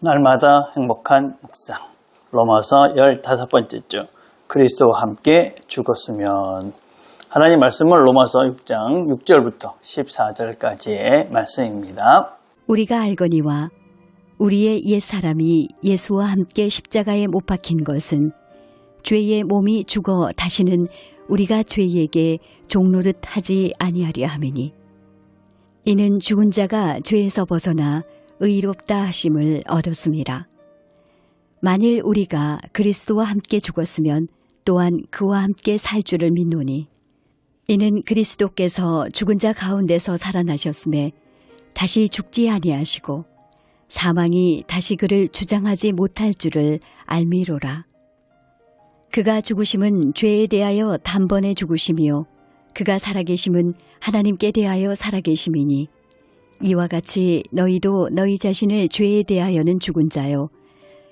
날마다 행복한 묵상. 로마서 15번째 주. 그리스도와 함께 죽었으면. 하나님 말씀은 로마서 6장 6절부터 14절까지의 말씀입니다. 우리가 알거니와 우리의 옛사람이 예수와 함께 십자가에 못 박힌 것은 죄의 몸이 죽어 다시는 우리가 죄에게 종노릇 하지 아니하려 함이니, 이는 죽은 자가 죄에서 벗어나 의롭다 하심을 얻었습니다. 만일 우리가 그리스도와 함께 죽었으면 또한 그와 함께 살 줄을 믿노니, 이는 그리스도께서 죽은 자 가운데서 살아나셨음에 다시 죽지 아니하시고 사망이 다시 그를 주장하지 못할 줄을 알미로라. 그가 죽으심은 죄에 대하여 단번에 죽으심이요 그가 살아계심은 하나님께 대하여 살아계심이니, 이와 같이 너희도 너희 자신을 죄에 대하여는 죽은 자요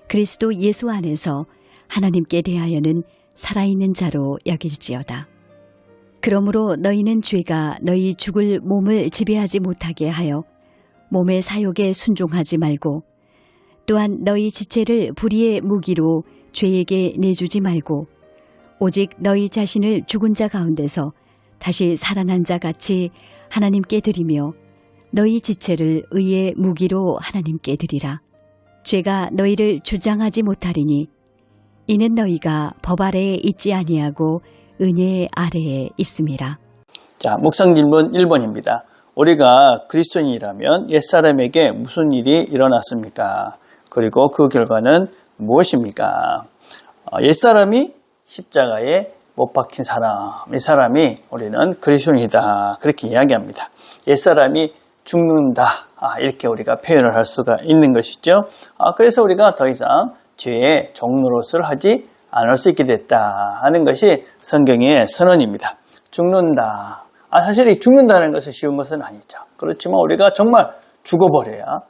그리스도 예수 안에서 하나님께 대하여는 살아있는 자로 여길지어다. 그러므로 너희는 죄가 너희 죽을 몸을 지배하지 못하게 하여 몸의 사욕에 순종하지 말고, 또한 너희 지체를 불의의 무기로 죄에게 내주지 말고, 오직 너희 자신을 죽은 자 가운데서 다시 살아난 자 같이 하나님께 드리며 너희 지체를 의의 무기로 하나님께 드리라. 죄가 너희를 주장하지 못하리니, 이는 너희가 법 아래에 있지 아니하고 은혜 아래에 있음이라. 자, 묵상 질문 1번입니다. 우리가 그리스도인이라면 옛사람에게 무슨 일이 일어났습니까? 그리고 그 결과는 무엇입니까? 옛사람이 십자가에 못 박힌 사람, 이 사람이 우리는 그리스도인이다, 그렇게 이야기합니다. 옛사람이 죽는다, 이렇게 우리가 표현을 할 수가 있는 것이죠. 그래서 우리가 더 이상 죄의 종노릇을 하지 않을 수 있게 됐다 하는 것이 성경의 선언입니다. 죽는다. 사실 이 죽는다는 것은 쉬운 것은 아니죠. 그렇지만 우리가 정말 죽어버려야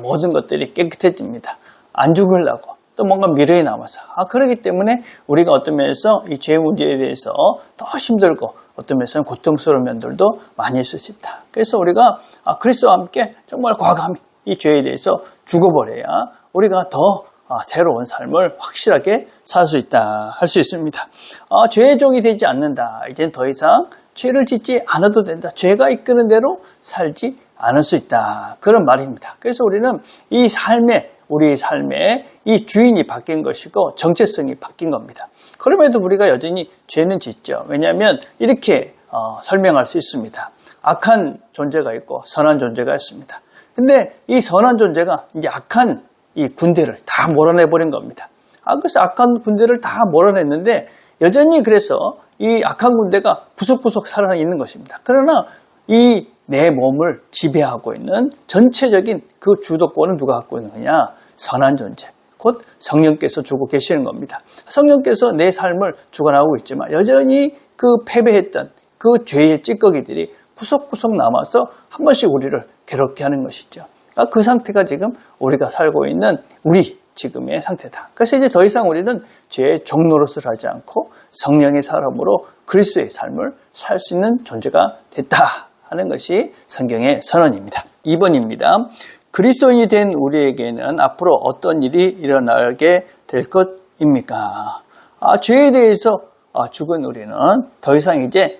모든 것들이 깨끗해집니다. 안 죽으려고 또 뭔가 미래에 남아서. 그렇기 때문에 우리가 어떤 면에서 이 죄 문제에 대해서 더 힘들고 어떤 면에서는 고통스러운 면들도 많이 있을 수 있다. 그래서 우리가 그리스도와 함께 정말 과감히 이 죄에 대해서 죽어버려야 우리가 더 새로운 삶을 확실하게 살 수 있다 할 수 있습니다. 죄의 종이 되지 않는다. 이제는 더 이상 죄를 짓지 않아도 된다. 죄가 이끄는 대로 살지 않을 수 있다. 그런 말입니다. 그래서 우리는 이 삶에, 우리의 삶에 이 주인이 바뀐 것이고 정체성이 바뀐 겁니다. 그럼에도 우리가 여전히 죄는 짓죠. 왜냐하면 이렇게 설명할 수 있습니다. 악한 존재가 있고 선한 존재가 있습니다. 근데 이 선한 존재가 이제 악한 이 군대를 다 몰아내버린 겁니다. 그래서 악한 군대를 다 몰아냈는데 여전히 그래서 이 악한 군대가 구석구석 살아있는 것입니다. 그러나 이 내 몸을 지배하고 있는 전체적인 그 주도권은 누가 갖고 있는 거냐? 선한 존재, 곧 성령께서 주고 계시는 겁니다. 성령께서 내 삶을 주관하고 있지만 여전히 그 패배했던 그 죄의 찌꺼기들이 구석구석 남아서 한 번씩 우리를 괴롭게 하는 것이죠. 그 상태가 지금 우리가 살고 있는 우리 지금의 상태다. 그래서 이제 더 이상 우리는 죄의 종노릇을 하지 않고 성령의 사람으로 그리스도의 삶을 살 수 있는 존재가 됐다 하는 것이 성경의 선언입니다. 2번입니다. 그리스도인이 된 우리에게는 앞으로 어떤 일이 일어나게 될 것입니까? 죄에 대해서 죽은 우리는 더 이상 이제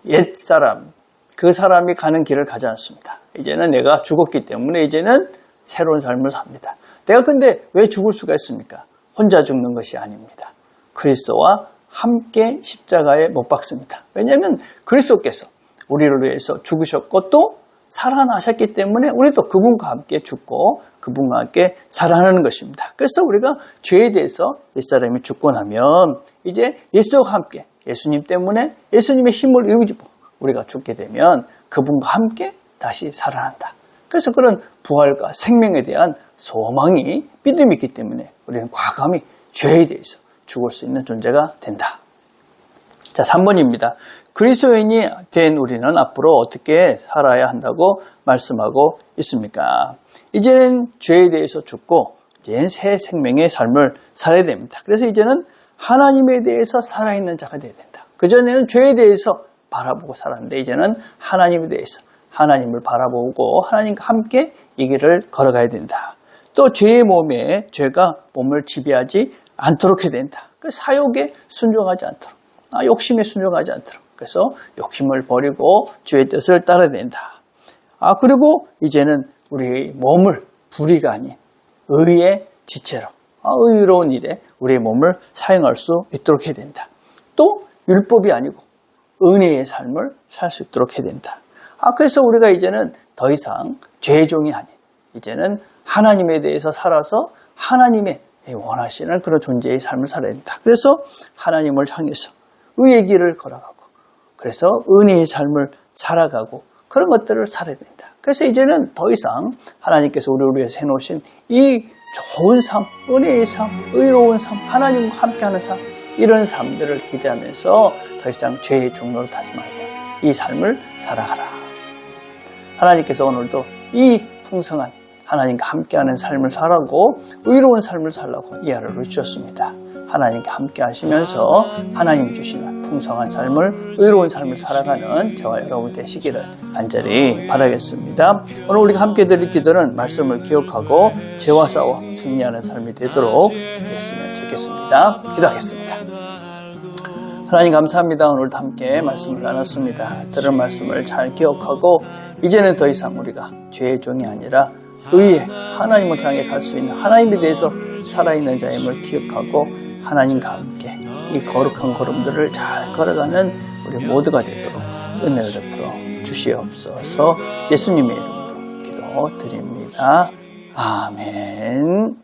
옛사람, 그 사람이 가는 길을 가지 않습니다. 이제는 내가 죽었기 때문에 이제는 새로운 삶을 삽니다. 내가 근데 왜 죽을 수가 있습니까? 혼자 죽는 것이 아닙니다. 그리스도와 함께 십자가에 못 박습니다. 왜냐하면 그리스도께서 우리를 위해서 죽으셨고 또 살아나셨기 때문에 우리도 그분과 함께 죽고 그분과 함께 살아나는 것입니다. 그래서 우리가 죄에 대해서 옛사람이 죽고 나면 이제 예수와 함께, 예수님 때문에 예수님의 힘을 의지고 우리가 죽게 되면 그분과 함께 다시 살아난다. 그래서 그런 부활과 생명에 대한 소망이, 믿음이 있기 때문에 우리는 과감히 죄에 대해서 죽을 수 있는 존재가 된다. 자, 3번입니다. 그리스도인이 된 우리는 앞으로 어떻게 살아야 한다고 말씀하고 있습니까? 이제는 죄에 대해서 죽고 이제는 새 생명의 삶을 살아야 됩니다. 그래서 이제는 하나님에 대해서 살아있는 자가 되어야 된다. 그전에는 죄에 대해서 바라보고 살았는데 이제는 하나님에 대해서 하나님을 바라보고 하나님과 함께 이 길을 걸어가야 된다. 또 죄의 몸에 죄가 몸을 지배하지 않도록 해야 된다. 사욕에 순종하지 않도록, 욕심에 순종하지 않도록. 그래서 욕심을 버리고 주의 뜻을 따라야 된다. 그리고 이제는 우리 몸을 불의가 아닌 의의 지체로, 의로운 일에 우리의 몸을 사용할 수 있도록 해야 된다. 또 율법이 아니고 은혜의 삶을 살 수 있도록 해야 된다. 그래서 우리가 이제는 더 이상 죄의 종이 아닌, 이제는 하나님에 대해서 살아서 하나님의 원하시는 그런 존재의 삶을 살아야 된다. 그래서 하나님을 향해서 의의 길을 걸어가고, 그래서 은혜의 삶을 살아가고, 그런 것들을 살아야 된다. 그래서 이제는 더 이상 하나님께서 우리를 위해서 해놓으신 이 좋은 삶, 은혜의 삶, 의로운 삶, 하나님과 함께하는 삶, 이런 삶들을 기대하면서 더 이상 죄의 종로를 타지 말고 이 삶을 살아가라. 하나님께서 오늘도 이 풍성한 하나님과 함께하는 삶을 살라고, 의로운 삶을 살라고 이 하루를 주셨습니다. 하나님과 함께 하시면서 하나님이 주시는 풍성한 삶을, 의로운 삶을 살아가는 저와 여러분 되시기를 간절히 바라겠습니다. 오늘 우리가 함께 드릴 기도는 말씀을 기억하고 죄와 싸워 승리하는 삶이 되도록 됐으면 좋겠습니다. 기도하겠습니다. 하나님 감사합니다. 오늘도 함께 말씀을 나눴습니다. 들은 말씀을 잘 기억하고 이제는 더 이상 우리가 죄의 종이 아니라 의의 하나님을 향해 갈 수 있는, 하나님에 대해서 살아있는 자임을 기억하고 하나님과 함께 이 거룩한 걸음들을 잘 걸어가는 우리 모두가 되도록 은혜를 베풀어 주시옵소서. 예수님의 이름으로 기도드립니다. 아멘.